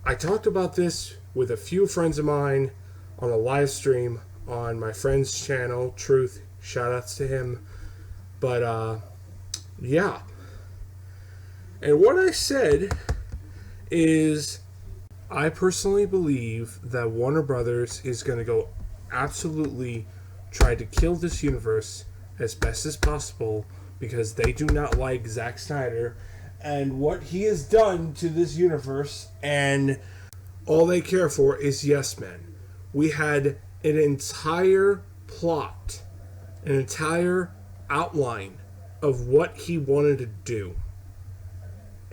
I talked about this with a few friends of mine on a live stream on my friend's channel, Truth. Shoutouts to him. But, yeah. And what I said is I personally believe that Warner Brothers is going to go absolutely try to kill this universe as best as possible because they do not like Zack Snyder and what he has done to this universe, and all they care for is yes men. We had an entire plot, an entire outline of what he wanted to do.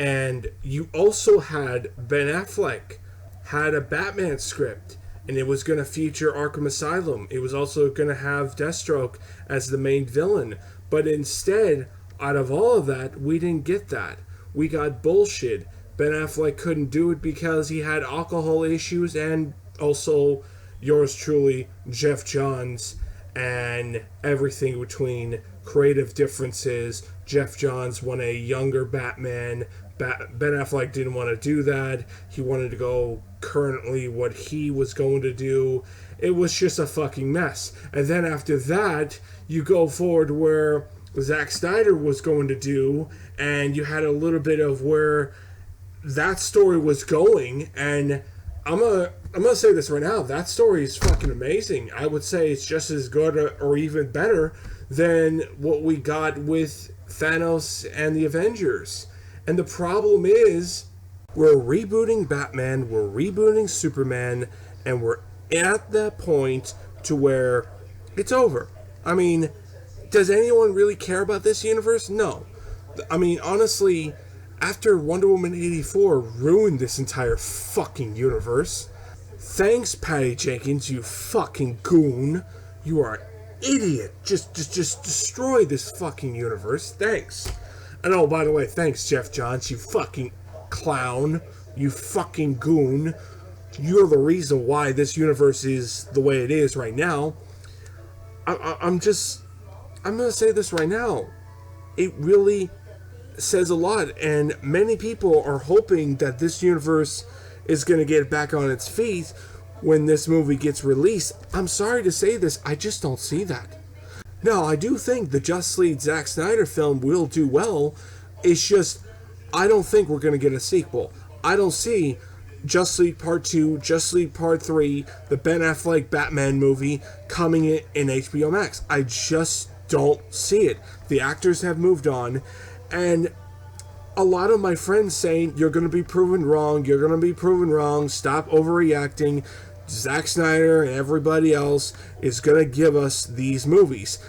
And you also had Ben Affleck had a Batman script, and it was going to feature Arkham Asylum. It was also going to have Deathstroke as the main villain. But instead, out of all of that, we didn't get that. We got bullshit. Ben Affleck couldn't do it because he had alcohol issues, and also yours truly, Geoff Johns, and everything between creative differences. Geoff Johns wanted a younger Batman. Ben Affleck didn't want to do that. He wanted to go currently what he was going to do. It was just a fucking mess. And then after that, you go forward where Zack Snyder was going to do, and you had a little bit of where that story was going, and I'm gonna say this right now, that story is fucking amazing. I would say it's just as good or even better than what we got with Thanos and the Avengers. And the problem is, we're rebooting Batman, we're rebooting Superman, and we're at that point to where it's over. I mean, does anyone really care about this universe? No. I mean, honestly, after Wonder Woman 84 ruined this entire fucking universe, thanks, Patty Jenkins, you fucking goon. You are an idiot. Just destroy this fucking universe. Thanks. And oh, by the way, thanks, Geoff Johns, you fucking clown. You fucking goon. You're the reason why this universe is the way it is right now. I'm gonna say this right now. It really says a lot, and many people are hoping that this universe is gonna get back on its feet when this movie gets released. I'm sorry to say this, I just don't see that. Now, I do think the Justice League Zack Snyder film will do well. It's just, I don't think we're going to get a sequel. I don't see Justice League Part 2, Justice League Part 3, the Ben Affleck Batman movie coming in HBO Max. I just don't see it. The actors have moved on, and a lot of my friends saying, you're going to be proven wrong, you're going to be proven wrong, stop overreacting. Zack Snyder and everybody else is going to give us these movies.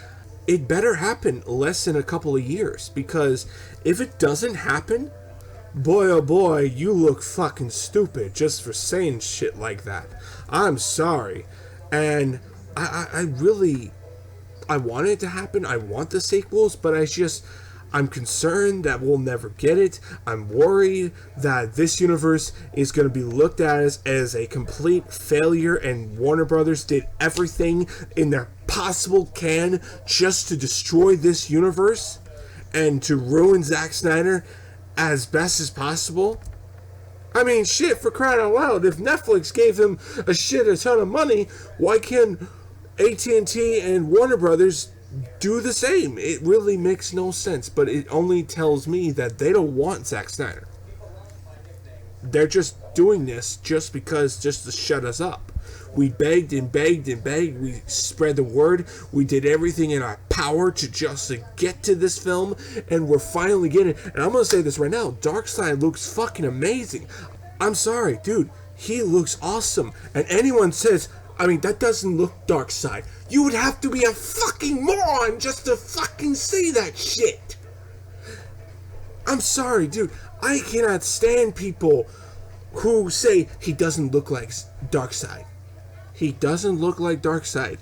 It better happen less than a couple of years, because if it doesn't happen, boy oh boy, you look fucking stupid just for saying shit like that. I'm sorry. And I really want it to happen. I want the sequels, but I'm concerned that we'll never get it. I'm worried that this universe is going to be looked at as a complete failure, and Warner Brothers did everything in their possible can just to destroy this universe and to ruin Zack Snyder as best as possible. I mean, shit, for crying out loud, if Netflix gave him a ton of money, why can't AT&T and Warner Brothers do the same? It really makes no sense, but it only tells me that they don't want Zack Snyder. They're just doing this just to shut us up. We begged and begged and begged. We spread the word. We did everything in our power to get to this film, and we're finally getting it. And I'm going to say this right now. Darkseid looks fucking amazing. I'm sorry, dude. He looks awesome. And anyone says, I mean, that doesn't look Darkseid, you would have to be a fucking moron just to fucking say that shit. I'm sorry, dude. I cannot stand people who say he doesn't look like Darkseid. He doesn't look like Darkseid.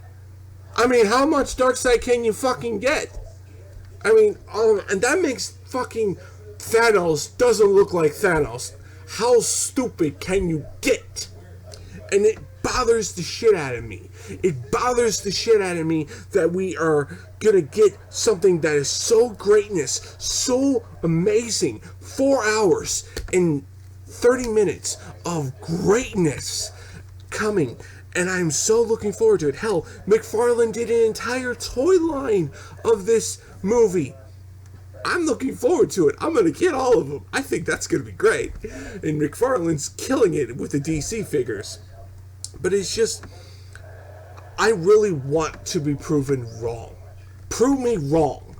I mean, how much Darkseid can you fucking get? I mean, and that makes fucking Thanos doesn't look like Thanos. How stupid can you get? And it bothers the shit out of me. It bothers the shit out of me that we are gonna get something that is so greatness, so amazing, 4 hours, and 30 minutes of greatness coming, and I'm so looking forward to it. Hell, McFarlane did an entire toy line of this movie. I'm looking forward to it. I'm going to get all of them. I think that's going to be great. And McFarlane's killing it with the DC figures. But it's just, I really want to be proven wrong. Prove me wrong,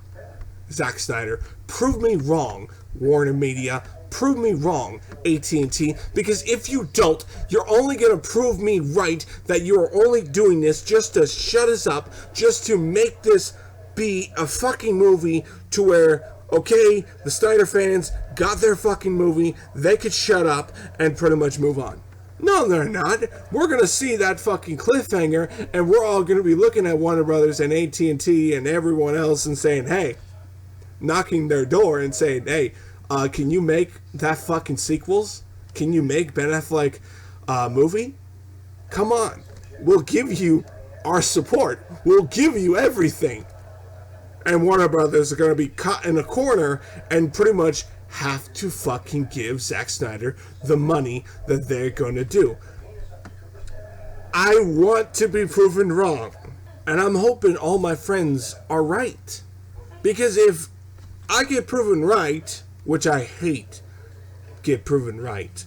Zack Snyder. Prove me wrong, Warner Media. Prove me wrong, AT&T, because if you don't, you're only going to prove me right that you are only doing this just to shut us up, just to make this be a fucking movie to where, okay, the Snyder fans got their fucking movie, they could shut up and pretty much move on. No, they're not. We're going to see that fucking cliffhanger, and we're all going to be looking at Warner Brothers and AT&T and everyone else and saying, hey, knocking their door and saying, hey, can you make that fucking sequels? Can you make Ben Affleck movie? Come on. We'll give you our support. We'll give you everything. And Warner Brothers are going to be caught in a corner and pretty much have to fucking give Zack Snyder the money that they're going to do. I want to be proven wrong. And I'm hoping all my friends are right. Because if I get proven right, which I hate get proven right,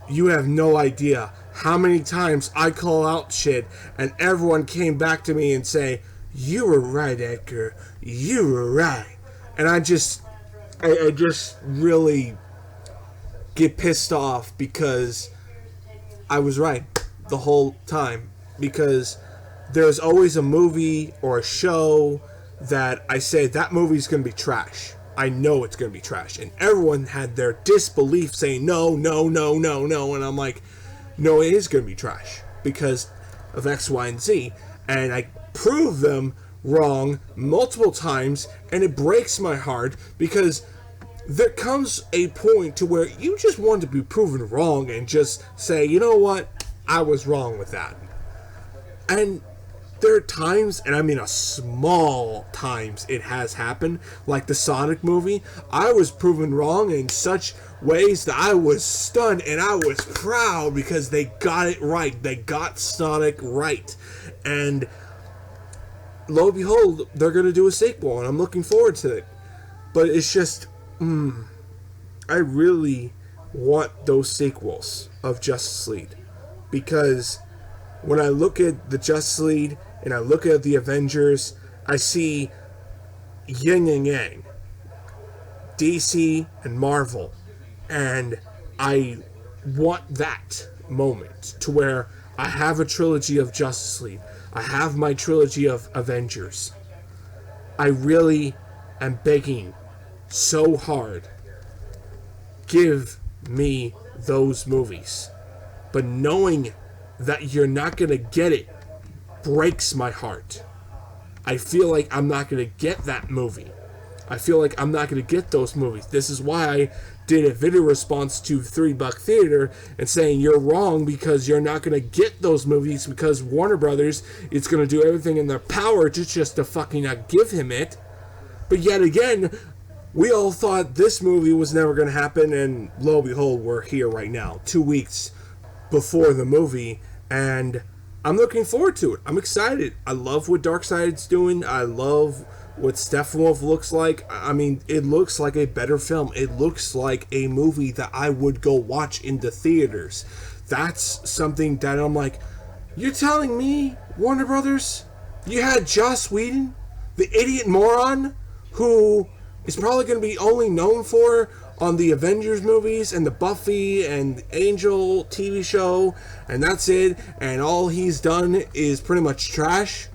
you have no idea how many times I call out shit and everyone came back to me and say, you were right, Edgar. You were right. And I just really get pissed off because I was right the whole time. Because there's always a movie or a show that I say that movie's going to be trash. I know it's going to be trash. And everyone had their disbelief saying, no, no, no, no, no. And I'm like, no, it is going to be trash because of X, Y, and Z. And I prove them wrong multiple times, and it breaks my heart because there comes a point to where you just want to be proven wrong and just say, you know what, I was wrong with that. And there are times, and I mean a small times it has happened, like the Sonic movie. I was proven wrong in such ways that I was stunned and I was proud because they got it right. They got Sonic right. And lo and behold, they're going to do a sequel, and I'm looking forward to it. But it's just, I really want those sequels of Justice League. Because when I look at the Justice League and I look at the Avengers, I see yin and yang, DC and Marvel, and I want that moment to where I have a trilogy of Justice League. I have my trilogy of Avengers. I really am begging so hard, give me those movies. But knowing that you're not going to get it breaks my heart. I feel like I'm not going to get that movie. I feel like I'm not going to get those movies. This is why I did a video response to 3 Buck Theater and saying you're wrong because you're not going to get those movies because Warner Brothers is going to do everything in their power to just to fucking not give him it. But yet again, we all thought this movie was never going to happen, and lo and behold, we're here right now, 2 weeks before the movie, and I'm looking forward to it. I'm excited. I love what Darkseid's doing. I love what Steppenwolf looks like. I mean, it looks like a better film. It looks like a movie that I would go watch in the theaters. That's something that I'm like, you're telling me, Warner Brothers, you had Joss Whedon, the idiot moron, who is probably going to be only known for on the Avengers movies and the Buffy and Angel TV show, and that's it, and all he's done is pretty much trash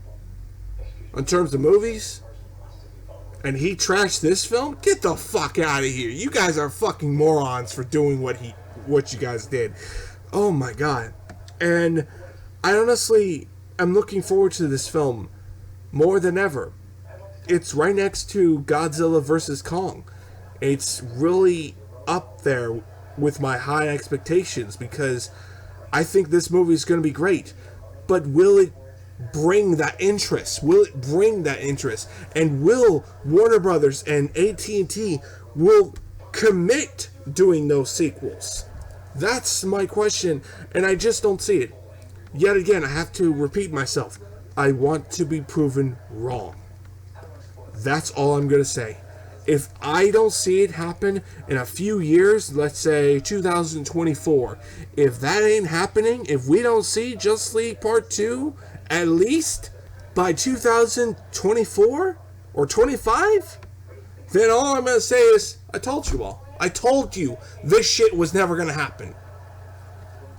in terms of movies, and he trashed this film? Get the fuck out of here. You guys are fucking morons for doing what you guys did. Oh my god. And I honestly am looking forward to this film more than ever. It's right next to Godzilla vs. Kong. It's really up there with my high expectations because I think this movie is going to be great. But will it bring that interest? Will it bring that interest? And will Warner Brothers and AT&T will commit doing those sequels? That's my question, and I just don't see it. Yet again, I have to repeat myself. I want to be proven wrong. That's all I'm going to say. If I don't see it happen in a few years, let's say 2024, if that ain't happening, if we don't see Justice League Part 2 at least by 2024 or 25, then all I'm going to say is, I told you all. I told you this shit was never going to happen.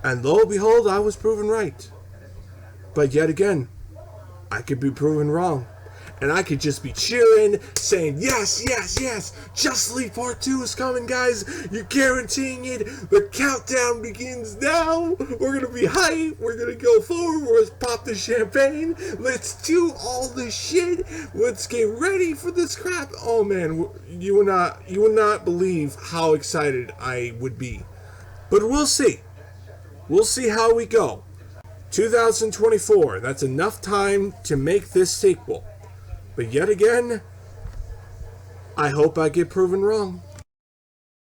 And lo and behold, I was proven right. But yet again, I could be proven wrong. And I could just be cheering, saying, yes, yes, yes, Justice League Part 2 is coming, guys. You're guaranteeing it. The countdown begins now. We're going to be hyped. We're going to go forward. Let's pop the champagne. Let's do all this shit. Let's get ready for this crap. Oh, man, you would not believe how excited I would be. But we'll see. We'll see how we go. 2024, that's enough time to make this sequel. But yet again, I hope I get proven wrong.